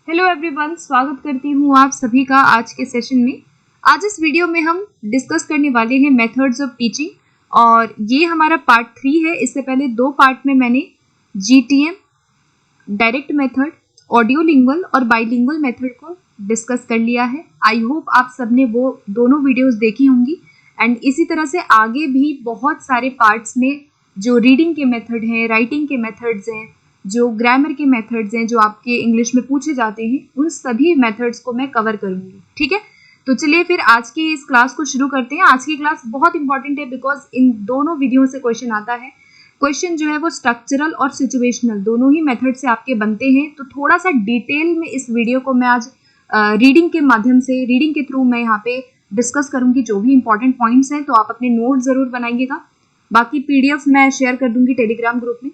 Hello everyone, स्वागत करती हूँ आप सभी का आज के सेशन में। आज इस वीडियो में हम डिस्कस करने वाले हैं मेथड्स ऑफ टीचिंग और ये हमारा पार्ट 3 है। इससे पहले 2 पार्ट में मैंने जीटीएम, डायरेक्ट मेथड, ऑडियोलिंगुअल और बाइलिंगुअल मेथड को डिस्कस कर लिया है। आई होप आप सबने वो दोनों वीडियोस देखी होंगी एंड इसी तरह से आगे भी बहुत सारे पार्ट्स में जो रीडिंग के मेथड हैं, राइटिंग के मेथड्स हैं, जो ग्रामर के मेथड्स हैं, जो आपके इंग्लिश में पूछे जाते हैं, उन सभी मेथड्स को मैं कवर करूंगी। ठीक है, तो चलिए फिर आज की इस क्लास को शुरू करते हैं। आज की क्लास बहुत इंपॉर्टेंट है बिकॉज इन दोनों वीडियो से क्वेश्चन आता है। क्वेश्चन जो है वो स्ट्रक्चरल और सिचुएशनल दोनों ही मेथड से आपके बनते हैं। तो थोड़ा सा डिटेल में इस वीडियो को मैं आज रीडिंग के माध्यम से, रीडिंग के थ्रू मैं यहाँ पे डिस्कस करूंगी जो भी इंपॉर्टेंट पॉइंट्स हैं। तो आप अपने नोट जरूर बनाइएगा, बाकी पीडीएफ मैं शेयर कर दूंगी टेलीग्राम ग्रुप में।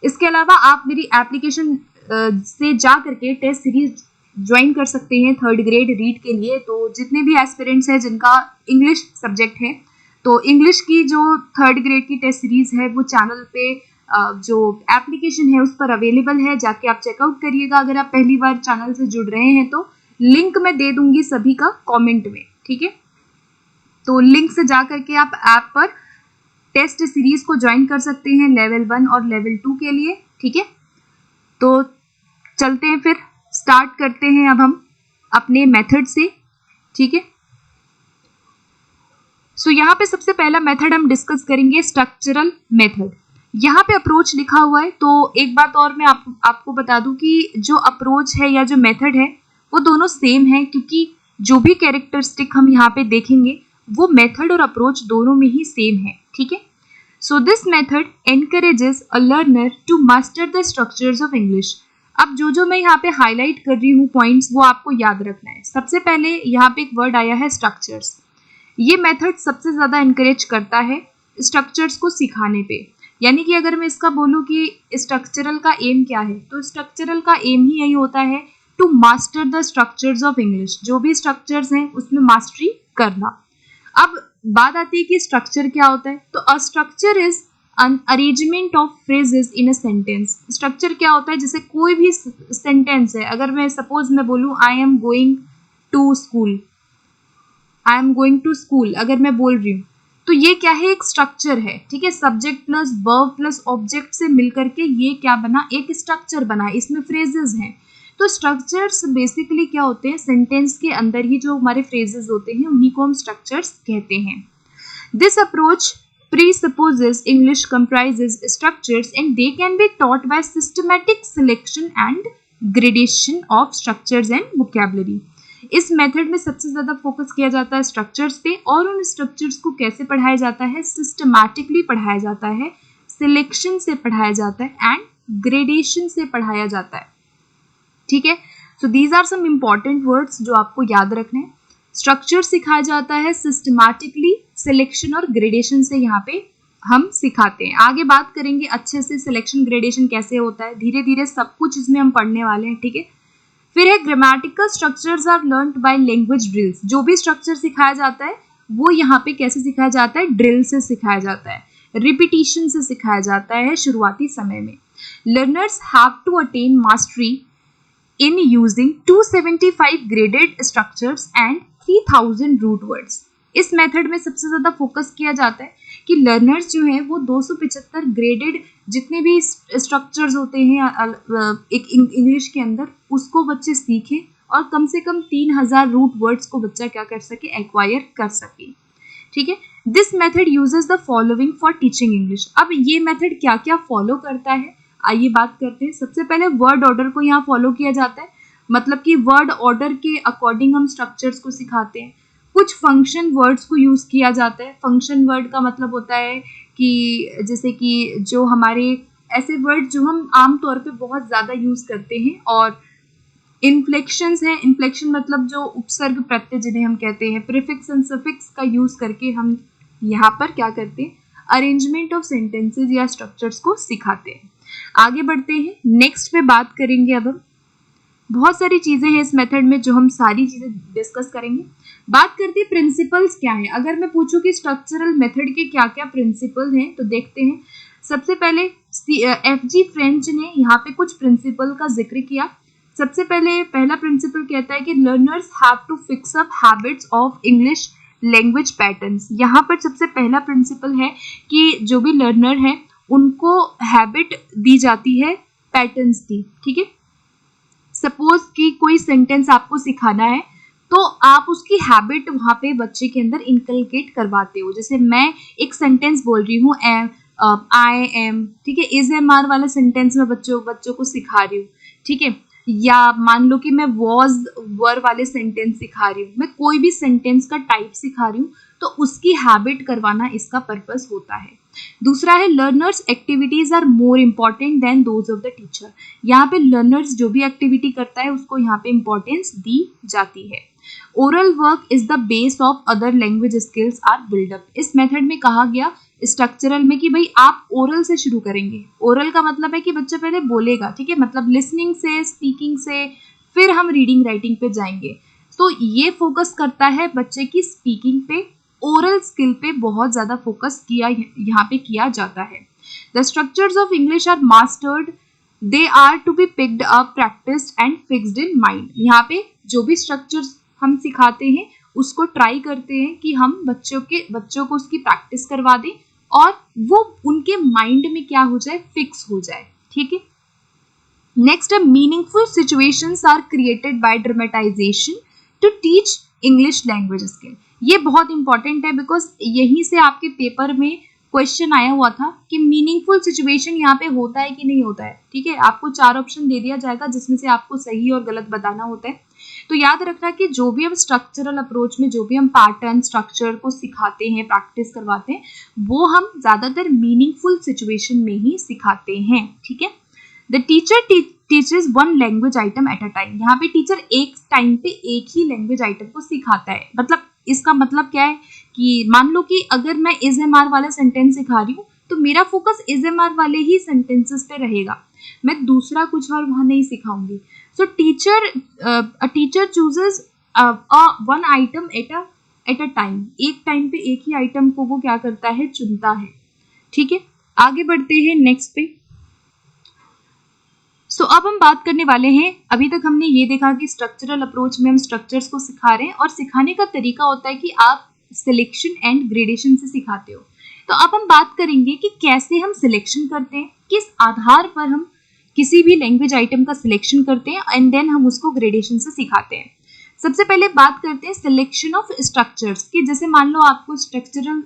इसके अलावा आप मेरी एप्लीकेशन से जा करके टेस्ट सीरीज ज्वाइन कर सकते हैं 3rd ग्रेड रीड के लिए। तो जितने भी एस्पिरेंट्स हैं जिनका इंग्लिश सब्जेक्ट है, तो इंग्लिश की जो 3rd ग्रेड की टेस्ट सीरीज है वो चैनल पे जो एप्लीकेशन है उस पर अवेलेबल है, जाके आप चेकआउट करिएगा। अगर आप पहली बार चैनल से जुड़ रहे हैं तो लिंक मैं दे दूंगी सभी का कॉमेंट में। ठीक है, तो लिंक से जा करके आप ऐप पर टेस्ट सीरीज को ज्वाइन कर सकते हैं लेवल 1 और लेवल 2 के लिए। ठीक है, तो चलते हैं फिर, स्टार्ट करते हैं अब हम अपने मेथड से। ठीक है, सो यहाँ पे सबसे पहला मेथड हम डिस्कस करेंगे स्ट्रक्चरल मेथड। यहाँ पे अप्रोच लिखा हुआ है, तो एक बात और मैं आपको बता दूं कि जो अप्रोच है या जो मेथड है वो दोनों सेम है, क्योंकि जो भी कैरेक्टरिस्टिक हम यहाँ पे देखेंगे वो मेथड और अप्रोच दोनों में ही सेम है। ठीक है, so this method encourages a learner to master the structures of English. अब जो मैं यहाँ पे हाईलाइट कर रही हूँ पॉइंट्स, वो आपको याद रखना है। सबसे पहले यहाँ पे एक वर्ड आया है स्ट्रक्चर्स। ये मेथड सबसे ज्यादा एनकरेज करता है स्ट्रक्चर्स को सिखाने पे। यानी कि अगर मैं इसका बोलूँ कि स्ट्रक्चरल का एम क्या है, तो स्ट्रक्चरल का एम ही यही होता है to master the structures of English. जो भी स्ट्रक्चर्स हैं उसमें मास्टरी करना। अब बात आती है कि स्ट्रक्चर क्या होता है। तो a structure is an arrangement of phrases in a sentence। Structure क्या होता है, जैसे कोई भी सेंटेंस है, अगर मैं सपोज मैं बोलूँ I am going to school, I am going to school अगर मैं बोल रही हूँ, तो ये क्या है, एक स्ट्रक्चर है। ठीक है, subject plus verb plus object से मिलकर के ये क्या बना, एक स्ट्रक्चर बना। इसमें फ्रेजेस हैं। तो स्ट्रक्चर्स बेसिकली क्या होते हैं, सेंटेंस के अंदर ही जो हमारे फ्रेजेस होते हैं उन्हीं को हम स्ट्रक्चर्स कहते हैं। This approach presupposes English comprises structures and they can be taught by systematic selection and gradation of structures and vocabulary। इस मेथड में सबसे ज्यादा फोकस किया जाता है स्ट्रक्चर्स पे, और उन स्ट्रक्चर्स को कैसे पढ़ाया जाता है, सिस्टमैटिकली पढ़ाया जाता है, सिलेक्शन से पढ़ाया जाता है एंड ग्रेडेशन से पढ़ाया जाता है। ठीक है, so these are some important words जो आपको याद रखने हैं। स्ट्रक्चर सिखाया जाता है सिस्टमैटिकली, सिलेक्शन और ग्रेडेशन से यहाँ पे हम सिखाते हैं। आगे बात करेंगे अच्छे से सिलेक्शन ग्रेडेशन कैसे होता है, धीरे धीरे सब कुछ इसमें हम पढ़ने वाले हैं। ठीक है, फिर है grammatical structures are learned by language drills. जो भी स्ट्रक्चर सिखाया जाता है वो यहाँ पे कैसे सिखाया जाता है, ड्रिल से सिखाया जाता है, रिपीटिशन से सिखाया जाता है शुरुआती समय में। Learners have to attain mastery in using 275 graded structures and 3000 root words। इस मेथड में सबसे ज्यादा फोकस किया जाता है कि लर्नर्स जो हैं वो 275 ग्रेडेड जितने भी स्ट्रक्चर्स होते हैं एक इंग्लिश के अंदर, उसको बच्चे सीखें और कम से कम 3000 रूट वर्ड्स को बच्चा क्या कर सके, एक्वायर कर सके। ठीक है, this method uses the following for teaching English. अब ये मेथड क्या क्या फॉलो करता है, आइए बात करते हैं। सबसे पहले वर्ड ऑर्डर को यहाँ फॉलो किया जाता है, मतलब कि वर्ड ऑर्डर के अकॉर्डिंग हम स्ट्रक्चर्स को सिखाते हैं। कुछ फंक्शन वर्ड्स को यूज किया जाता है। फंक्शन वर्ड का मतलब होता है कि जैसे कि जो हमारे ऐसे वर्ड जो हम आमतौर पे बहुत ज्यादा यूज करते हैं, और इन्फ्लेक्शंस हैं। इन्फ्लेक्शन मतलब जो उपसर्ग प्रत्यय जिन्हें हम कहते हैं, प्रीफिक्स एंड सफिक्स का यूज करके हम यहाँ पर क्या करते हैं, अरेंजमेंट ऑफ सेंटेंसेस या स्ट्रक्चर्स को सिखाते हैं। आगे बढ़ते हैं, नेक्स्ट पे बात करेंगे। अब हम बहुत सारी चीजें हैं इस मेथड में जो हम सारी चीजें डिस्कस करेंगे। बात करते हैं प्रिंसिपल्स क्या है। अगर मैं पूछूं कि स्ट्रक्चरल मेथड के क्या क्या प्रिंसिपल हैं, तो देखते हैं। सबसे पहले FG फ्रेंच ने यहाँ पे कुछ प्रिंसिपल का जिक्र किया। सबसे पहले पहला प्रिंसिपल कहता है कि learners have to fix up habits of English language patterns. यहाँ पर सबसे पहला प्रिंसिपल है कि जो भी लर्नर है उनको हैबिट दी जाती है पैटर्न्स की, ठीक है। सपोज कि कोई सेंटेंस आपको सिखाना है तो आप उसकी हैबिट वहाँ पे बच्चे के अंदर इनकलकेट करवाते हो। जैसे मैं एक सेंटेंस बोल रही हूँ आई एम, ठीक है, इज एम आर वाला सेंटेंस में बच्चों को सिखा रही हूँ, ठीक है। या मान लो कि मैं वॉज वर वाले सेंटेंस सिखा रही हूँ, मैं कोई भी सेंटेंस का टाइप सिखा रही हूँ तो उसकी हैबिट करवाना इसका पर्पस होता है। दूसरा है learners activities are more important than those of the teacher. यहाँ पे लर्नर्स जो भी एक्टिविटी करता है उसको यहाँ पे इम्पोर्टेंस दी जाती है। Oral work is the base of other language skills are build up. इस मेथड में कहा गया स्ट्रक्चरल में कि भाई आप ओरल से शुरू करेंगे। ओरल का मतलब है कि बच्चा पहले बोलेगा, ठीक है, मतलब लिसनिंग से, स्पीकिंग से, फिर हम रीडिंग राइटिंग पे जाएंगे। तो ये फोकस करता है बच्चे की स्पीकिंग पे, ओरल स्किल पे बहुत ज़्यादा फोकस किया यहाँ पे किया जाता है। The structures of English are mastered, they are to be picked up, practised and fixed in mind. यहाँ पे जो भी स्ट्रक्चर्स हम सिखाते हैं उसको ट्राई करते हैं कि हम बच्चों को उसकी प्रैक्टिस करवा दें और वो उनके माइंड में क्या हो जाए, फिक्स हो जाए, ठीक है। नेक्स्ट है meaningful situations are created by dramatisation to teach English language skill. ये बहुत इंपॉर्टेंट है बिकॉज यहीं से आपके पेपर में क्वेश्चन आया हुआ था कि मीनिंगफुल सिचुएशन यहाँ पे होता है कि नहीं होता है, ठीक है। आपको 4 ऑप्शन दे दिया जाएगा जिसमें से आपको सही और गलत बताना होता है। तो याद रखना कि जो भी हम स्ट्रक्चरल अप्रोच में जो भी हम पैटर्न स्ट्रक्चर को सिखाते हैं, प्रैक्टिस करवाते हैं, वो हम ज्यादातर मीनिंगफुल सिचुएशन में ही सिखाते हैं, ठीक है। The teacher teachers one language item at a time. यहाँ पे टीचर एक टाइम पे एक ही लैंग्वेज आइटम को सिखाता है। मतलब इसका मतलब क्या है कि मान लो कि अगर मैं इज एम आर वाला सेंटेंस सिखा रही हूँ तो मेरा फोकस इज एम आर वाले ही सेंटेंसेस पे रहेगा, मैं दूसरा कुछ और वहां नहीं सिखाऊंगी। So teacher chooses one item at a time. एक टाइम पे एक ही आइटम को वो क्या करता है, चुनता है, ठीक है। आगे बढ़ते हैं नेक्स्ट पे। सो अब हम बात करने वाले हैं, अभी तक हमने ये देखा कि स्ट्रक्चरल अप्रोच में हम स्ट्रक्चर्स को सिखा रहे हैं और सिखाने का तरीका होता है कि आप सिलेक्शन एंड ग्रेडेशन से सिखाते हो। तो अब हम बात करेंगे कि कैसे हम सिलेक्शन करते हैं, किस आधार पर हम किसी भी लैंग्वेज आइटम का सिलेक्शन करते हैं एंड देन हम उसको ग्रेडेशन से सिखाते हैं। सबसे पहले बात करते हैं सिलेक्शन ऑफ स्ट्रक्चर्स की। जैसे मान लो आपको स्ट्रक्चरल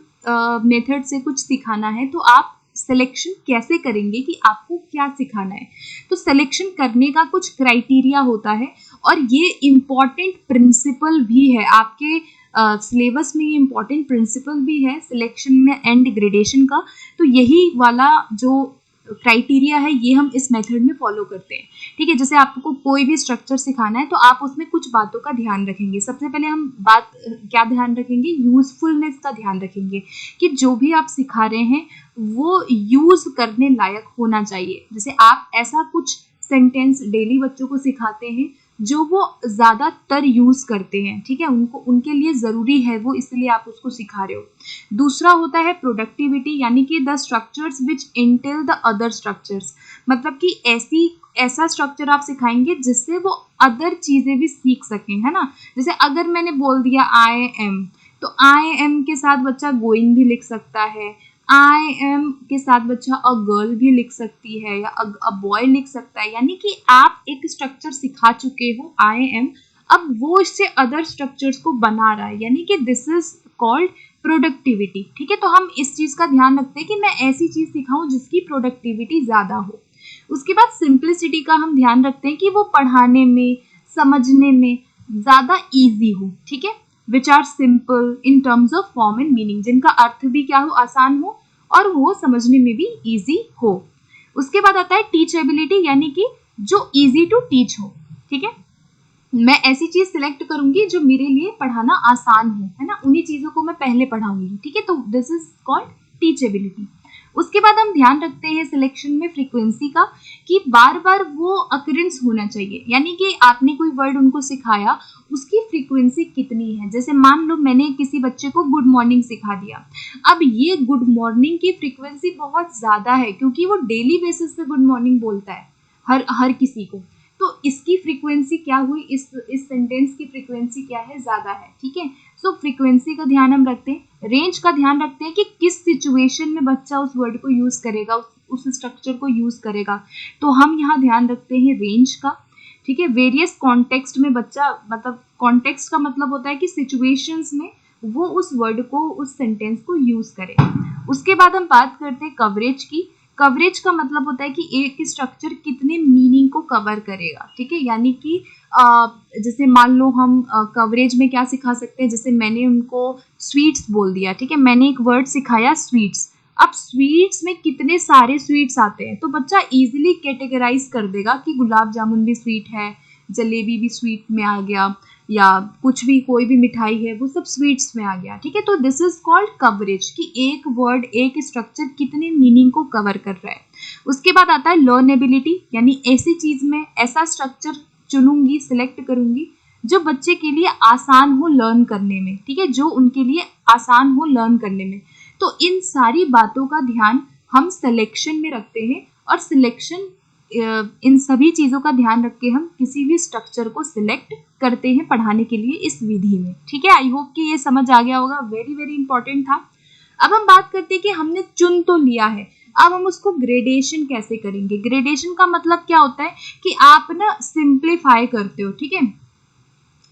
मेथड से कुछ सिखाना है तो आप सिलेक्शन कैसे करेंगे कि आपको क्या सिखाना है। तो सिलेक्शन करने का कुछ क्राइटेरिया होता है और ये इम्पॉर्टेंट प्रिंसिपल भी है आपके सिलेबस में, ये इम्पॉर्टेंट प्रिंसिपल भी है सिलेक्शन में एंड ग्रेडेशन का। तो यही वाला जो क्राइटेरिया है ये हम इस मेथड में फॉलो करते हैं, ठीक है। जैसे आपको कोई भी स्ट्रक्चर सिखाना है तो आप उसमें कुछ बातों का ध्यान रखेंगे। सबसे पहले हम बात क्या ध्यान रखेंगे, यूजफुलनेस का ध्यान रखेंगे कि जो भी आप सिखा रहे हैं वो यूज करने लायक होना चाहिए। जैसे आप ऐसा कुछ सेंटेंस डेली बच्चों को सिखाते हैं जो वो ज़्यादातर यूज़ करते हैं, ठीक है, उनके लिए ज़रूरी है वो, इसलिए आप उसको सिखा रहे हो। दूसरा होता है प्रोडक्टिविटी, यानी कि the structures which Intel the other structures. मतलब कि ऐसा स्ट्रक्चर आप सिखाएंगे जिससे वो अदर चीज़ें भी सीख सकें, है ना। जैसे अगर मैंने बोल दिया आई एम, तो आई एम के साथ बच्चा गोइंग भी लिख सकता है, आई एम के साथ बच्चा अ गर्ल भी लिख सकती है या अ बॉय लिख सकता है। यानी कि आप एक स्ट्रक्चर सिखा चुके हो आई एम, अब वो इससे अदर स्ट्रक्चर्स को बना रहा है, यानी कि दिस इज कॉल्ड प्रोडक्टिविटी, ठीक है। तो हम इस चीज़ का ध्यान रखते हैं कि मैं ऐसी चीज़ सिखाऊं जिसकी प्रोडक्टिविटी ज़्यादा हो। उसके बाद सिंप्लिसिटी का हम ध्यान रखते हैं कि वो पढ़ाने में, समझने में ज़्यादा ईजी हो, ठीक है, which are simple in terms of form and meaning, जिनका अर्थ भी क्या हो, आसान हो और वो समझने में भी इजी हो। उसके बाद आता है टीचेबिलिटी, यानी कि जो इजी टू टीच हो, ठीक है। मैं ऐसी चीज सिलेक्ट करूंगी जो मेरे लिए पढ़ाना आसान हो, है ना, उन्हीं चीजों को मैं पहले पढ़ाऊंगी, ठीक है। तो दिस इज कॉल्ड टीचेबिलिटी। उसके बाद हम ध्यान रखते हैं सिलेक्शन में फ्रीक्वेंसी का, कि बार बार वो अकरेंस होना चाहिए, यानी कि आपने कोई वर्ड उनको सिखाया, उसकी फ्रीक्वेंसी कितनी है। जैसे मान लो मैंने किसी बच्चे को गुड मॉर्निंग सिखा दिया, अब ये गुड मॉर्निंग की फ्रीक्वेंसी बहुत ज़्यादा है क्योंकि वो डेली बेसिस पे गुड मॉर्निंग बोलता है हर किसी को, तो इसकी फ्रीक्वेंसी क्या हुई, इस सेंटेंस की फ्रीक्वेंसी क्या है, ज्यादा है, ठीक है। सो फ्रीक्वेंसी का ध्यान हम रखते हैं, रेंज का ध्यान रखते हैं कि किस सिचुएशन में बच्चा उस वर्ड को यूज करेगा, उस स्ट्रक्चर को यूज करेगा, तो हम यहाँ ध्यान रखते हैं रेंज का, ठीक है। वेरियस कॉन्टेक्स्ट में बच्चा, मतलब कॉन्टेक्स्ट का मतलब होता है कि सिचुएशंस में वो उस वर्ड को, उस सेंटेंस को यूज करे। उसके बाद हम बात करते हैं कवरेज की। कवरेज का मतलब होता है कि एक स्ट्रक्चर कितने मीनिंग को कवर करेगा, ठीक है। यानी कि जैसे मान लो हम कवरेज में क्या सिखा सकते हैं, जैसे मैंने उनको स्वीट्स बोल दिया, ठीक है, मैंने एक वर्ड सिखाया स्वीट्स। अब स्वीट्स में कितने सारे स्वीट्स आते हैं, तो बच्चा इजीली कैटेगराइज कर देगा कि गुलाब जामुन भी स्वीट है, जलेबी भी स्वीट में आ गया, या कुछ भी, कोई भी मिठाई है वो सब स्वीट्स में आ गया, ठीक है। तो दिस इज कॉल्ड कवरेज, कि एक वर्ड, एक स्ट्रक्चर कितने मीनिंग को कवर कर रहा है। उसके बाद आता है लर्नेबिलिटी, यानी ऐसी चीज में ऐसा स्ट्रक्चर चुनूंगी, सिलेक्ट करूंगी जो बच्चे के लिए आसान हो लर्न करने में, ठीक है, जो उनके लिए आसान हो लर्न करने में। तो इन सारी बातों का ध्यान हम सिलेक्शन में रखते हैं, और सिलेक्शन, इन सभी चीजों का ध्यान रख के हम किसी भी स्ट्रक्चर को सिलेक्ट करते हैं पढ़ाने के लिए इस विधि में, ठीक है। आई होप कि ये समझ आ गया होगा, वेरी वेरी इंपॉर्टेंट था। अब हम बात करते हैं कि हमने चुन तो लिया है, अब हम उसको ग्रेडेशन कैसे करेंगे। ग्रेडेशन का मतलब क्या होता है कि आप ना सिंप्लीफाई करते हो, ठीक है,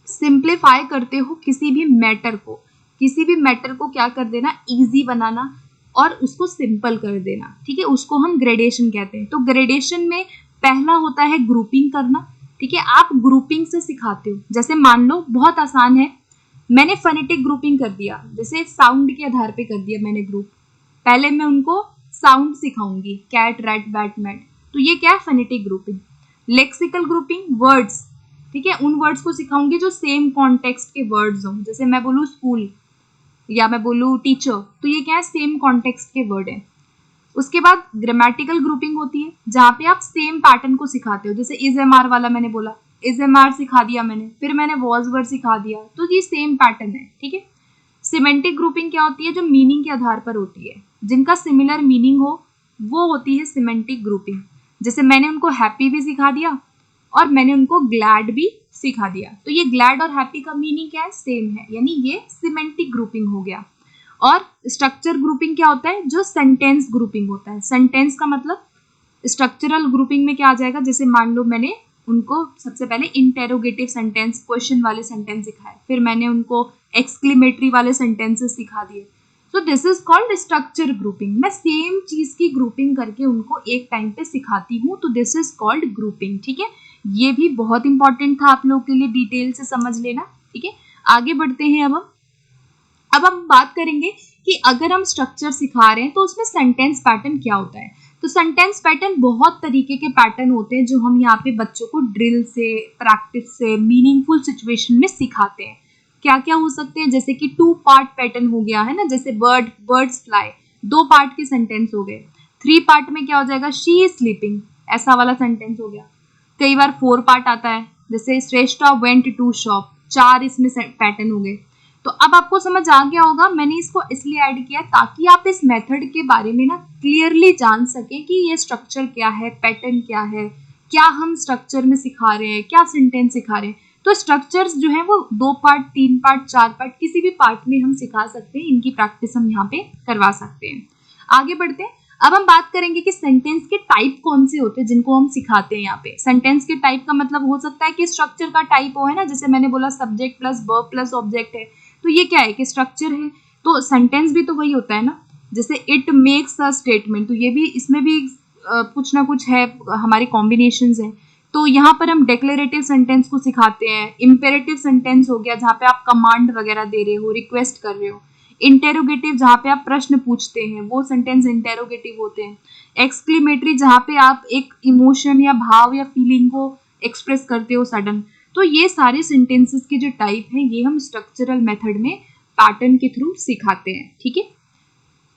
सिंप्लीफाई करते हो किसी भी मैटर को, किसी भी मैटर को क्या कर देना, इजी बनाना और उसको सिंपल कर देना, ठीक है, उसको हम ग्रेडेशन कहते हैं। तो ग्रेडेशन में पहला होता है ग्रुपिंग करना, ठीक है। आप ग्रुपिंग से सिखाते हो, जैसे मान लो बहुत आसान है, मैंने फोनेटिक ग्रुपिंग कर दिया, जैसे साउंड के आधार पे कर दिया मैंने ग्रुप। पहले मैं उनको साउंड सिखाऊंगी, कैट, रैट, बैट, मैट, तो ये क्या है, phonetic grouping. Lexical grouping, words, ठीक है, उन वर्ड्स को सिखाऊंगी जो सेम कॉन्टेक्स्ट के वर्ड्स हों, जैसे मैं बोलूँ स्कूल या मैं बोलूँ टीचर, तो ये क्या है, सेम कॉन्टेक्स्ट के वर्ड है। उसके बाद ग्रामेटिकल ग्रुपिंग होती है, जहाँ पे आप सेम पैटर्न को सिखाते हो, जैसे इज एम आर वाला मैंने बोला, इज एम आर सिखा दिया मैंने, फिर मैंने वॉज वर्ड सिखा दिया, तो ये सेम पैटर्न है, ठीक है। सिमेंटिक ग्रुपिंग क्या होती है, जो मीनिंग के आधार पर होती है, जिनका सिमिलर मीनिंग हो, वो होती है सिमेंटिक ग्रुपिंग। जैसे मैंने उनको हैप्पी भी सिखा दिया और मैंने उनको ग्लैड भी सिखा दिया, तो ये ग्लैड और हैप्पी का मीनिंग क्या है, सेम है, यानी ये सिमेंटिक ग्रुपिंग हो गया। और स्ट्रक्चर ग्रुपिंग क्या होता है, जो सेंटेंस ग्रुपिंग होता है। सेंटेंस का मतलब स्ट्रक्चरल ग्रुपिंग में क्या आ जाएगा, जैसे मान लो मैंने उनको सबसे पहले इंटेरोगेटिव सेंटेंस, क्वेश्चन वाले सेंटेंस सिखाए, फिर मैंने उनको एक्सक्लेमेटरी वाले सेंटेंसेस सिखा दिए, so this is called structure grouping. मैं सेम चीज की ग्रुपिंग करके उनको एक टाइम पे सिखाती हूँ, तो दिस इज कॉल्ड ग्रुपिंग, ठीक है। ये भी बहुत इंपॉर्टेंट था आप लोगों के लिए, डिटेल से समझ लेना, ठीक है। आगे बढ़ते हैं। अब हम बात करेंगे कि अगर हम स्ट्रक्चर सिखा रहे हैं तो उसमें सेंटेंस पैटर्न क्या होता है। तो सेंटेंस पैटर्न बहुत तरीके के पैटर्न होते हैं जो हम यहाँ पे बच्चों को ड्रिल से, प्रैक्टिस से, मीनिंगफुल सिचुएशन में सिखाते हैं। क्या क्या हो सकते हैं, जैसे कि 2 पार्ट पैटर्न हो गया है ना, जैसे बर्ड्स फ्लाई, 2 पार्ट के सेंटेंस हो गए। 3 पार्ट में क्या हो जाएगा, शी इज स्लीपिंग, ऐसा वाला सेंटेंस हो गया। कई बार 4 पार्ट आता है, जैसे श्रेष्ठा वेंट टू शॉप, 4 इसमें पैटर्न हो गए। तो अब आपको समझ आ गया होगा, मैंने इसको इसलिए ऐड किया ताकि आप इस मेथड के बारे में ना क्लियरली जान सकें कि ये स्ट्रक्चर क्या है, पैटर्न क्या है, क्या हम स्ट्रक्चर में सिखा रहे हैं, क्या सेंटेंस सिखा रहे हैं। तो स्ट्रक्चर्स जो है वो 2 पार्ट, 3 पार्ट, 4 पार्ट, किसी भी पार्ट में हम सिखा सकते हैं, इनकी प्रैक्टिस हम यहाँ पे करवा सकते हैं। आगे बढ़ते हैं। अब हम बात करेंगे कि सेंटेंस के टाइप कौन से होते हैं जिनको हम सिखाते हैं यहाँ पे। सेंटेंस के टाइप का मतलब हो सकता है कि स्ट्रक्चर का टाइप हो, है ना, जैसे मैंने बोला subject plus verb plus object है, तो ये क्या है कि स्ट्रक्चर है। तो सेंटेंस भी तो वही होता है ना, जैसे इट मेक्स अ स्टेटमेंट, तो ये भी, इसमें भी कुछ ना कुछ है, हमारे कॉम्बिनेशंस हैं। तो यहाँ पर हम डेक्लेरेटिव सेंटेंस को सिखाते हैं। इम्पेरेटिव सेंटेंस हो गया जहाँ पे आप कमांड वगैरह दे रहे हो, रिक्वेस्ट कर रहे हो। इंटेरोगेटिव जहाँ पे आप प्रश्न पूछते हैं, वो सेंटेंस इंटेरोगेटिव होते हैं। एक्सक्लेमेटरी जहाँ पे आप एक इमोशन या भाव या फीलिंग को एक्सप्रेस करते हो सडन। तो ये सारे सेंटेंसेस के जो टाइप हैं, ये हम स्ट्रक्चरल मेथड में पैटर्न के थ्रू सिखाते हैं, ठीक है।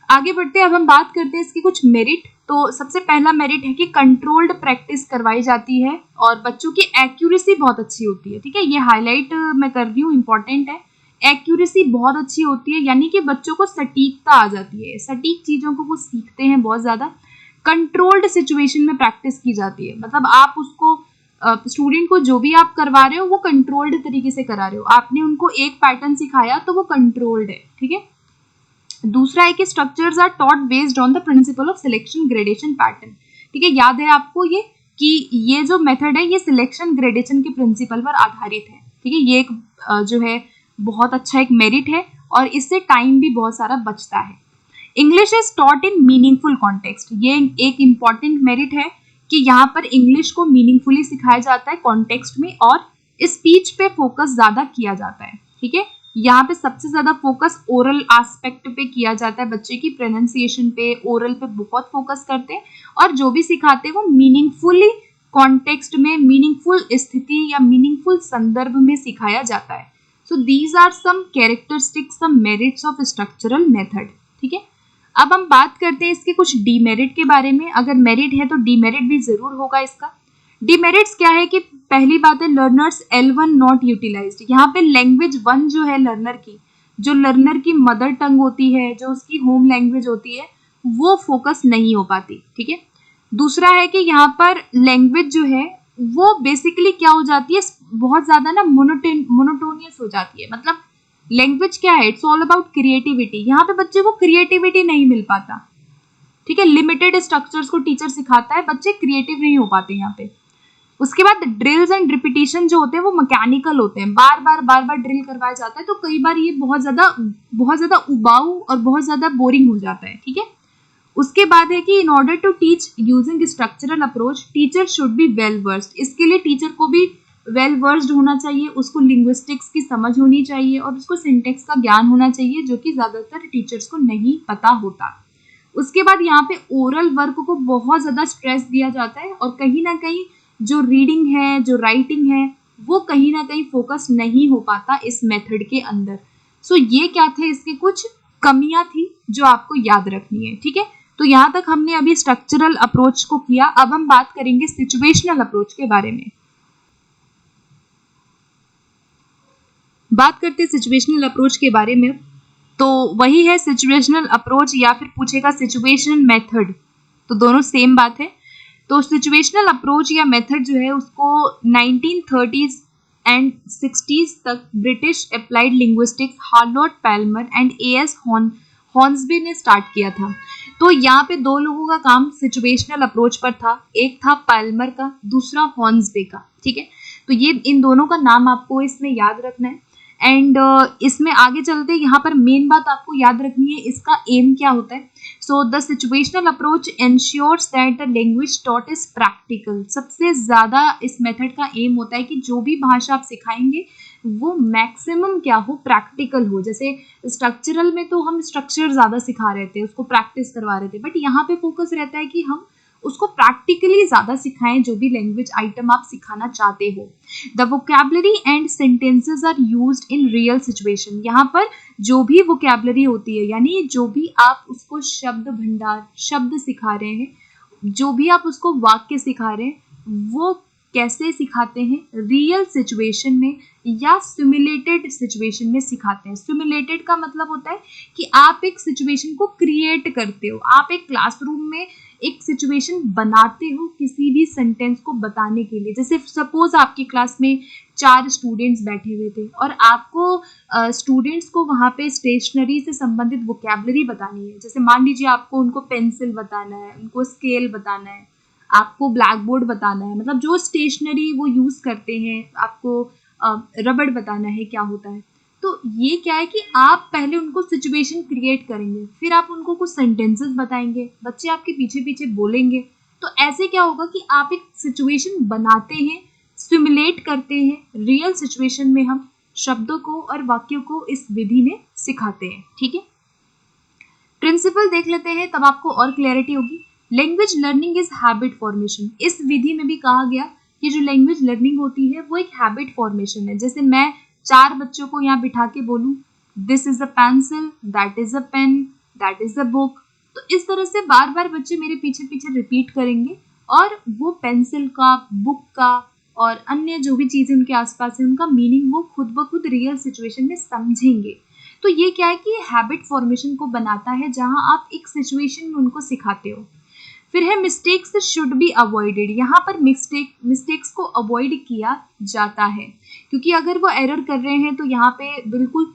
आगे बढ़ते हैं। अब हम बात करते हैं इसकी कुछ मेरिट। तो सबसे पहला मेरिट है कि कंट्रोल्ड प्रैक्टिस करवाई जाती है और बच्चों की एक्यूरेसी बहुत अच्छी होती है, ठीक है। ये हाईलाइट मैं कर रही हूँ, इंपॉर्टेंट है। एक्यूरेसी बहुत अच्छी होती है, यानी कि बच्चों को सटीकता आ जाती है, सटीक चीज़ों को वो सीखते हैं बहुत ज़्यादा। कंट्रोल्ड सिचुएशन में प्रैक्टिस की जाती है, मतलब आप उसको स्टूडेंट को जो भी आप करवा रहे हो वो कंट्रोल्ड तरीके से करा रहे हो, आपने उनको एक पैटर्न सिखाया तो वो कंट्रोल्ड है, ठीक है। दूसरा है कि structures are taught based on the principle of selection gradation pattern, ठीक है। याद है आपको ये कि ये जो मेथड है ये सिलेक्शन ग्रेडेशन के प्रिंसिपल पर आधारित है, ठीक है। ये एक जो है बहुत अच्छा एक मेरिट है और इससे टाइम भी बहुत सारा बचता है। English is taught in meaningful context, ये एक इम्पॉर्टेंट मेरिट है कि यहाँ पर इंग्लिश को मीनिंगफुली सिखाया जाता है कॉन्टेक्स्ट में, और स्पीच पे फोकस ज्यादा किया जाता है, ठीक है। यहाँ पे सबसे ज्यादा फोकस ओरल एस्पेक्ट पे किया जाता है, बच्चे की प्रोनाउंसिएशन पे, ओरल पे बहुत फोकस करते हैं, और जो भी सिखाते हैं वो मीनिंगफुली कॉन्टेक्स्ट में, मीनिंगफुल स्थिति या मीनिंगफुल संदर्भ में सिखाया जाता है। So these are some characteristics, some merits of structural method, ठीक है। अब हम बात करते हैं इसके कुछ डीमेरिट के बारे में। अगर मेरिट है तो डीमेरिट भी जरूर होगा इसका। डीमेरिट्स क्या है कि पहली बात है लर्नर्स L1 नॉट यूटिलाइज्ड। यहाँ पे लैंग्वेज 1 जो है लर्नर की, जो लर्नर की मदर टंग होती है, जो उसकी होम लैंग्वेज होती है, वो फोकस नहीं हो पाती, ठीक है। दूसरा है कि यहाँ पर लैंग्वेज जो है वो बेसिकली क्या हो जाती है, बहुत ज्यादा ना मोनोटोनियस हो जाती है। मतलब लैंग्वेज क्या है, इट्स ऑल अबाउट क्रिएटिविटी। यहाँ पे बच्चे को क्रिएटिविटी नहीं मिल पाता, ठीक है। लिमिटेड स्ट्रक्चर्स को टीचर सिखाता है, बच्चे क्रिएटिव नहीं हो पाते यहाँ पे। उसके बाद ड्रिल्स एंड रिपीटिशन जो होते हैं वो मैकेनिकल होते हैं, बार बार ड्रिल करवाया जाता है, तो कई बार ये बहुत ज्यादा उबाऊ और बहुत ज्यादा बोरिंग हो जाता है, ठीक है। उसके बाद है कि in order to teach using structural approach teacher should be well versed. इसके लिए टीचर को भी वेल वर्स्ड होना चाहिए, उसको लिंग्विस्टिक्स की समझ होनी चाहिए और उसको सिंटेक्स का ज्ञान होना चाहिए, जो कि ज्यादातर टीचर्स को नहीं पता होता। उसके बाद यहाँ पे ओरल वर्क को बहुत ज्यादा स्ट्रेस दिया जाता है, और कहीं ना कहीं जो रीडिंग है, जो राइटिंग है, वो कहीं ना कहीं फोकस नहीं हो पाता इस मेथड के अंदर। सो ये क्या थे, इसके कुछ कमियां थी जो आपको याद रखनी है, ठीक है। तो यहाँ तक हमने अभी स्ट्रक्चरल अप्रोच को किया। अब हम बात करेंगे सिचुएशनल अप्रोच के बारे में। बात करते हैं सिचुएशनल अप्रोच के बारे में, तो वही है सिचुएशनल अप्रोच या फिर पूछेगा सिचुएशन मेथड, तो दोनों सेम बात है। तो सिचुएशनल अप्रोच या मेथड जो है उसको 1930s एंड 60s तक British applied linguistics Harold Palmer and A.S. Hornby ने स्टार्ट किया था। तो यहाँ पे दो लोगों का काम सिचुएशनल अप्रोच पर था, एक था पैल्मर का, दूसरा हॉर्न्सबी का, ठीक है। तो ये इन दोनों का नाम आपको इसमें याद रखना है। एंड इसमें आगे चलते यहाँ पर मेन बात आपको याद रखनी है, इसका एम क्या होता है। So the situational approach ensures that the language taught is practical. सबसे ज्यादा इस मेथड का एम होता है कि जो भी भाषा आप सिखाएंगे वो मैक्सिमम क्या हो, प्रैक्टिकल हो। जैसे स्ट्रक्चरल में तो हम स्ट्रक्चर ज्यादा सिखा रहे थे, उसको प्रैक्टिस करवा रहे थे, बट यहाँ पे फोकस रहता है कि हम उसको प्रैक्टिकली ज्यादा सिखाएं, जो भी लैंग्वेज आइटम आप सिखाना चाहते हो। The vocabulary and sentences are used in real situation. यहाँ पर जो भी वोकैबुलरी होती है, यानी जो भी आप उसको शब्द भंडार, शब्द सिखा रहे हैं, जो भी आप उसको वाक्य सिखा रहे हैं, वो कैसे सिखाते हैं, रियल सिचुएशन में या सिमुलेटेड सिचुएशन में सिखाते हैं। सिमुलेटेड का मतलब होता है कि आप एक सिचुएशन को क्रिएट करते हो, आप एक क्लासरूम में एक सिचुएशन बनाते हो किसी भी सेंटेंस को बताने के लिए। जैसे सपोज आपकी क्लास में 4 स्टूडेंट्स बैठे हुए थे और आपको स्टूडेंट्स को वहाँ पे स्टेशनरी से संबंधित वोकैबुलरी बतानी है। जैसे मान लीजिए आपको उनको पेंसिल बताना है, उनको स्केल बताना है, आपको ब्लैक बोर्ड बताना है, मतलब जो स्टेशनरी वो यूज करते हैं, आपको रबड़ बताना है क्या होता है। तो ये क्या है कि आप पहले उनको सिचुएशन क्रिएट करेंगे, फिर आप उनको कुछ सेंटेंसेस बताएंगे, बच्चे आपके पीछे पीछे बोलेंगे। तो ऐसे क्या होगा कि आप एक सिचुएशन बनाते हैं, सिमुलेट करते हैं, रियल सिचुएशन में हम शब्दों को और वाक्यों को इस विधि में सिखाते हैं, ठीक है। प्रिंसिपल देख लेते हैं, तब आपको और क्लैरिटी होगी। Language learning is habit formation. इस विधि में भी कहा गया कि जो लैंग्वेज लर्निंग होती है वो एक हैबिट फॉर्मेशन है। जैसे मैं 4 बच्चों को यहाँ बिठा के बोलूं, this is a pencil, that is a pen, that is a book, तो इस तरह से बार बार बच्चे मेरे पीछे पीछे रिपीट करेंगे और वो पेंसिल का, बुक का और अन्य जो भी चीजें उनके आसपास है उनका मीनिंग वो खुद ब खुद रियल सिचुएशन में समझेंगे। तो ये क्या है कि हैबिट फॉर्मेशन को बनाता है, जहां आप एक सिचुएशन में उनको सिखाते हो। फिर है मिस्टेक्स शुड बी अवॉइडेड, यहाँ पर मिस्टेक्स को अवॉइड किया जाता है, क्योंकि अगर वो एरर कर रहे हैं तो यहाँ पे बिल्कुल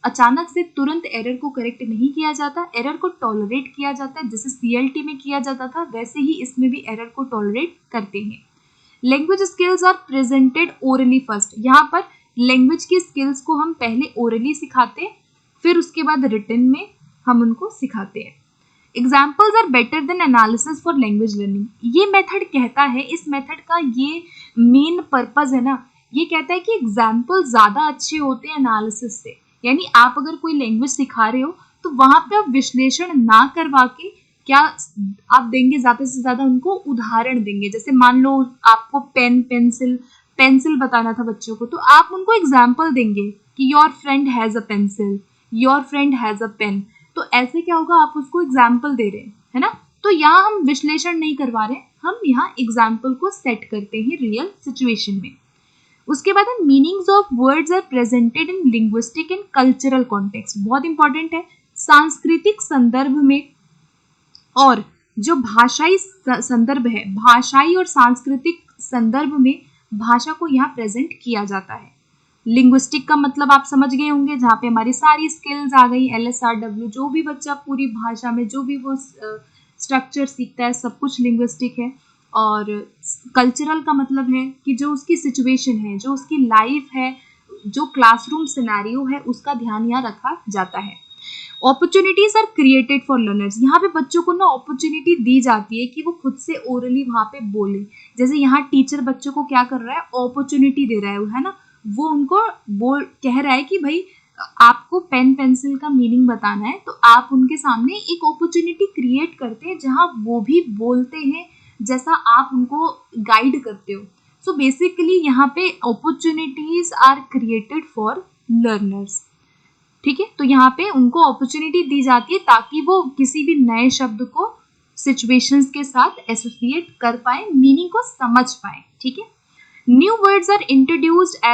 अचानक से तुरंत एरर को करेक्ट नहीं किया जाता, एरर को टॉलरेट किया जाता है, जैसे CLT में किया जाता था वैसे ही इसमें भी एरर को टॉलरेट करते हैं। Language skills are presented orally first, यहाँ पर लैंग्वेज की स्किल्स को हम पहले ओरली सिखाते हैं, फिर उसके बाद रिटन में हम उनको सिखाते हैं। Examples are better than analysis for language learning, ये मेथड कहता है, इस मेथड का ये मेन पर्पज है ना, ये कहता है कि एग्जाम्पल ज़्यादा अच्छे होते हैं एनालिसिस से, यानी आप अगर कोई लैंग्वेज सिखा रहे हो तो वहाँ पे आप विश्लेषण ना करवा के क्या आप देंगे, ज़्यादा से ज़्यादा उनको उदाहरण देंगे। जैसे मान लो आपको पेंसिल बताना था बच्चों को, तो आप उनको एग्जाम्पल देंगे कि your friend has a pencil, your friend has a pen, तो ऐसे क्या होगा, आप उसको एग्जाम्पल दे रहे हैं, है ना। तो यहाँ हम विश्लेषण नहीं करवा रहे, हम यहाँ एग्जाम्पल को सेट करते हैं रियल सिचुएशन में। उसके बाद meanings of words are presented in linguistic and cultural context, बहुत इंपॉर्टेंट है, सांस्कृतिक संदर्भ में और जो भाषाई संदर्भ है, भाषाई और सांस्कृतिक संदर्भ में भाषा को यहाँ प्रेजेंट किया जाता है। लिंग्विस्टिक का मतलब आप समझ गए होंगे, जहाँ पे हमारी सारी स्किल्स आ गई, LSRW, जो भी बच्चा पूरी भाषा में जो भी वो स्ट्रक्चर सीखता है सब कुछ लिंग्विस्टिक है। और कल्चरल का मतलब है कि जो उसकी सिचुएशन है, जो उसकी लाइफ है, जो क्लासरूम सिनेरियो है, उसका ध्यान यहाँ रखा जाता है। Opportunities are created for learners, यहाँ पे बच्चों को ना अपॉर्चुनिटी दी जाती है कि वो खुद से ओरली वहाँ पे बोले। जैसे यहाँ टीचर बच्चों को क्या कर रहा है, अपॉर्चुनिटी दे रहा है ना, वो उनको कह रहा है कि भाई आपको पेन पेंसिल का मीनिंग बताना है, तो आप उनके सामने एक अपॉर्चुनिटी क्रिएट करते हैं जहाँ वो भी बोलते हैं जैसा आप उनको गाइड करते हो। सो बेसिकली यहाँ पे opportunities are created for learners, ठीक है। तो यहाँ पे उनको अपॉर्चुनिटी दी जाती है ताकि वो किसी भी नए शब्द को सिचुएशंस के साथ एसोसिएट कर पाए, मीनिंग को समझ पाए, ठीक है। New words are introduced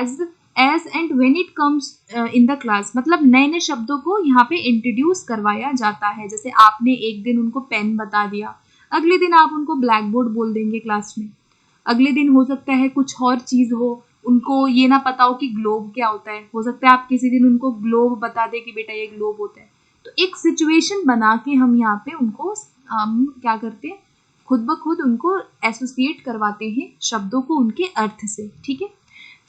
as and when it comes in the class, मतलब नए नए शब्दों को यहाँ पे इंट्रोड्यूस करवाया जाता है। जैसे आपने एक दिन उनको पेन बता दिया, अगले दिन आप उनको ब्लैक बोर्ड बोल देंगे क्लास में, अगले दिन हो सकता है कुछ और चीज़ हो, उनको ये ना पता हो कि ग्लोब क्या होता है, हो सकता है आप किसी दिन उनको ग्लोब बता दें कि बेटा ये ग्लोब होता है। तो एक सिचुएशन बना के हम यहाँ पे उनको हम क्या करते हैं, खुद ब खुद उनको एसोसिएट करवाते हैं शब्दों को उनके अर्थ से, ठीक है।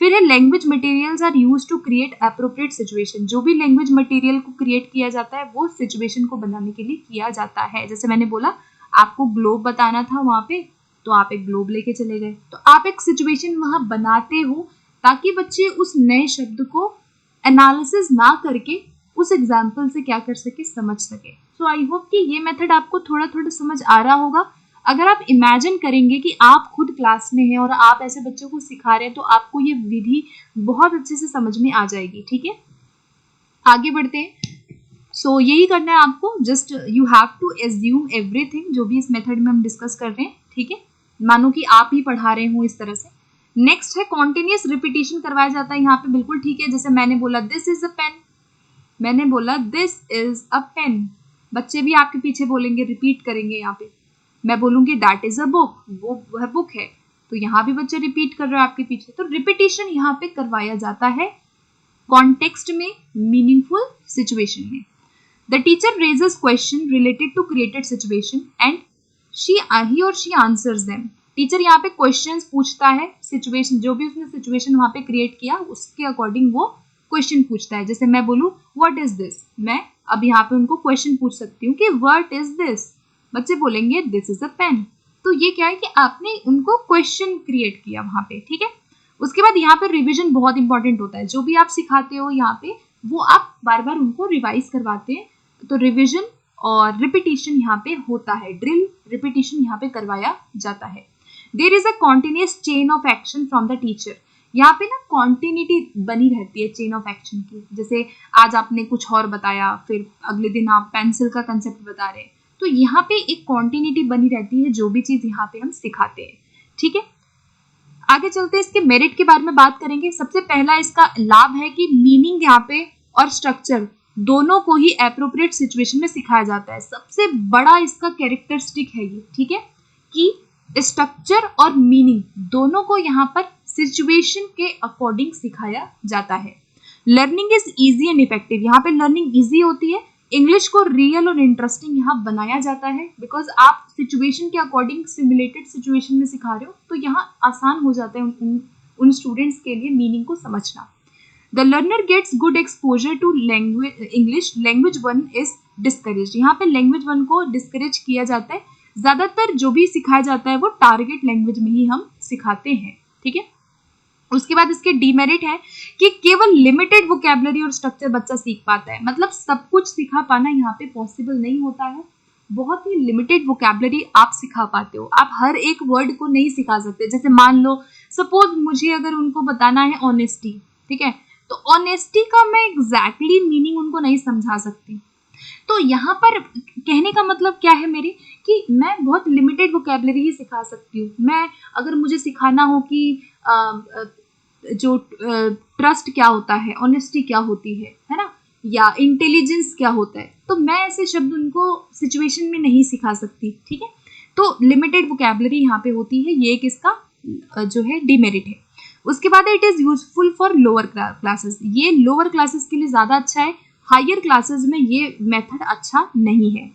फिर है language materials are used to create appropriate situation, जो भी लैंग्वेज मटेरियल को क्रिएट किया जाता है वो सिचुएशन को बनाने के लिए किया जाता है। जैसे मैंने बोला आपको ग्लोब बताना था वहाँ पे, तो आप एक ग्लोब लेके चले गए, तो आप एक सिचुएशन वहाँ बनाते हो ताकि बच्चे उस नए शब्द को एनालिसिस ना करके उस एग्जाम्पल से क्या कर सके, समझ सके। सो आई होप कि ये मेथड आपको थोड़ा थोड़ा समझ आ रहा होगा। अगर आप इमेजिन करेंगे कि आप खुद क्लास में हैं और आप ऐसे बच्चों को सिखा रहे हैं, तो आपको ये विधि बहुत अच्छे से समझ में आ जाएगी, ठीक है। आगे बढ़ते हैं। सो यही करना है आपको, just you have to assume everything जो भी इस मेथड में हम डिस्कस कर रहे हैं, ठीक है। मानो कि आप ही पढ़ा रहे हो इस तरह से। नेक्स्ट है कॉन्टिन्यूस रिपीटिशन करवाया जाता है यहाँ पे, बिल्कुल ठीक है। जैसे मैंने बोला दिस इज अ पेन, मैंने बोला दिस इज अ पेन, बच्चे भी आपके पीछे बोलेंगे, रिपीट करेंगे। यहाँ पे मैं बोलूंगी दैट इज अ बुक, वो वह बुक है, तो यहाँ भी बच्चे रिपीट कर रहे हैं आपके पीछे। तो रिपीटिशन यहाँ पे करवाया जाता है कॉन्टेक्स्ट में, मीनिंगफुल सिचुएशन में। The teacher raises question related to created situation and he or she answers them, teacher यहाँ पे क्वेश्चंस पूछता है, सिचुएशन जो भी उसने सिचुएशन वहाँ पे क्रिएट किया उसके अकॉर्डिंग वो क्वेश्चन पूछता है। जैसे मैं बोलूँ व्हाट इज दिस, मैं अब यहाँ पे उनको क्वेश्चन पूछ सकती हूँ कि व्हाट इज दिस, बच्चे बोलेंगे दिस इज अ पेन। तो ये क्या है कि आपने उनको क्वेश्चन क्रिएट किया वहाँ पे, ठीक है। उसके बाद यहाँ पे रिविजन बहुत इंपॉर्टेंट होता है, जो भी आप सिखाते हो यहाँ पे वो आप बार बार उनको रिवाइज करवाते हैं, तो रिविजन और रिपीटिशन यहाँ पे होता है, ड्रिल रिपीटिशन यहाँ पे करवाया जाता है। There is a continuous chain of action from the teacher, यहाँ पे ना कॉन्टिन्यूटी बनी रहती है चेन ऑफ एक्शन की। जैसे आज आपने कुछ और बताया, फिर अगले दिन आप पेंसिल का कंसेप्ट बता रहे हैं, तो यहाँ पे एक कॉन्टिन्यूटी बनी रहती है जो भी चीज यहाँ पे हम सिखाते हैं, ठीक है। आगे चलते हैं, इसके मेरिट के बारे में बात करेंगे। सबसे पहला इसका लाभ है कि मीनिंग यहाँ पे और स्ट्रक्चर दोनों को ही एप्रोप्रिएट सिचुएशन में सिखाया जाता है, सबसे बड़ा इसका कैरेक्टरिस्टिक है ये, ठीक है। कि स्ट्रक्चर और मीनिंग दोनों को यहाँ पर सिचुएशन के अकॉर्डिंग सिखाया जाता है। Learning is easy and effective, यहाँ पे लर्निंग इजी होती है। इंग्लिश को रियल और इंटरेस्टिंग यहाँ बनाया जाता है बिकॉज आप सिचुएशन के अकॉर्डिंग सिमुलेटेड सिचुएशन में सिखा रहे हो, तो यहाँ आसान हो जाता है उन स्टूडेंट्स के लिए मीनिंग को समझना। The learner gets good exposure to language English, language one is discourage, यहाँ पे लैंग्वेज वन को डिस्करेज किया जाता है। ज्यादातर जो भी सिखाया जाता है वो टारगेट लैंग्वेज में ही हम सिखाते हैं, ठीक है। उसके बाद इसके डीमेरिट है कि केवल लिमिटेड वोकैबुलरी और स्ट्रक्चर बच्चा सीख पाता है, मतलब सब कुछ सिखा पाना यहाँ पे पॉसिबल नहीं होता है। बहुत ही लिमिटेड वोकैबुलरी आप सिखा पाते हो, आप हर एक वर्ड को नहीं सिखा सकते। जैसे मान लो सपोज मुझे अगर उनको बताना है ऑनेस्टी, ठीक है, तो ऑनेस्टी का मैं एग्जैक्टली मीनिंग उनको नहीं समझा सकती। तो यहाँ पर कहने का मतलब क्या है मेरे, कि मैं बहुत लिमिटेड वोकैबुलरी ही सिखा सकती हूँ। मैं अगर मुझे सिखाना हो कि जो ट्रस्ट क्या होता है, ऑनेस्टी क्या होती है ना, या इंटेलिजेंस क्या होता है, तो मैं ऐसे शब्द उनको सिचुएशन में नहीं सिखा सकती, ठीक है। तो लिमिटेड वोकैबुलरी यहाँ पे होती है, ये एक इसका जो है डीमेरिट है। उसके बाद it is useful for lower classes, ये लोअर क्लासेस के लिए ज्यादा अच्छा है, हायर क्लासेस में ये मेथड अच्छा नहीं है।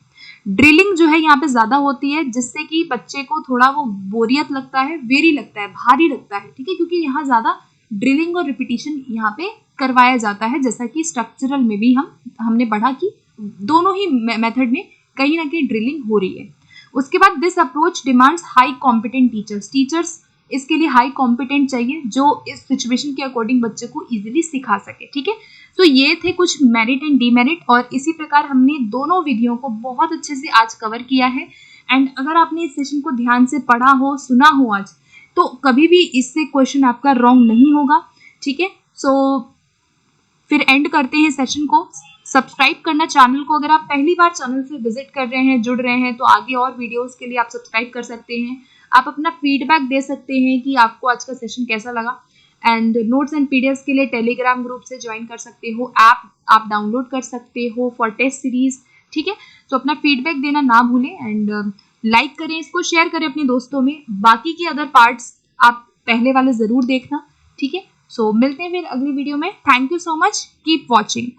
ड्रिलिंग जो है यहाँ पे ज्यादा होती है, जिससे कि बच्चे को थोड़ा वो बोरियत लगता है, वेरी लगता है, भारी लगता है, ठीक है, क्योंकि यहाँ ज्यादा ड्रिलिंग और रिपीटिशन यहाँ पे करवाया जाता है। जैसा कि स्ट्रक्चरल में भी हमने पढ़ा कि दोनों ही मेथड में कहीं ना कहीं ड्रिलिंग हो रही है। उसके बाद this approach demands high competent teachers इसके लिए हाई कॉम्पिटेंट चाहिए जो इस सिचुएशन के अकॉर्डिंग बच्चे को इजीली सिखा सके, ठीक है। तो ये थे कुछ मेरिट एंड डीमेरिट, और इसी प्रकार हमने दोनों वीडियो को बहुत अच्छे से आज कवर किया है। एंड अगर आपने इस सेशन को ध्यान से पढ़ा हो, सुना हो आज, तो कभी भी इससे क्वेश्चन आपका रॉन्ग नहीं होगा, ठीक है। सो फिर एंड करते हैं सेशन को। सब्सक्राइब करना चैनल को, अगर आप पहली बार चैनल से विजिट कर रहे हैं, जुड़ रहे हैं, तो आगे और वीडियोस के लिए आप सब्सक्राइब कर सकते हैं। आप अपना फीडबैक दे सकते हैं कि आपको आज का सेशन कैसा लगा। एंड नोट्स एंड पीडीएफ के लिए टेलीग्राम ग्रुप से ज्वाइन कर सकते हो, ऐप आप डाउनलोड कर सकते हो फॉर टेस्ट सीरीज, ठीक है। तो अपना फीडबैक देना ना भूलें एंड लाइक करें, इसको शेयर करें अपने दोस्तों में। बाकी के अदर पार्ट्स आप पहले वाले जरूर देखना, ठीक है। सो मिलते हैं फिर अगली वीडियो में। Thank you so much, keep watching.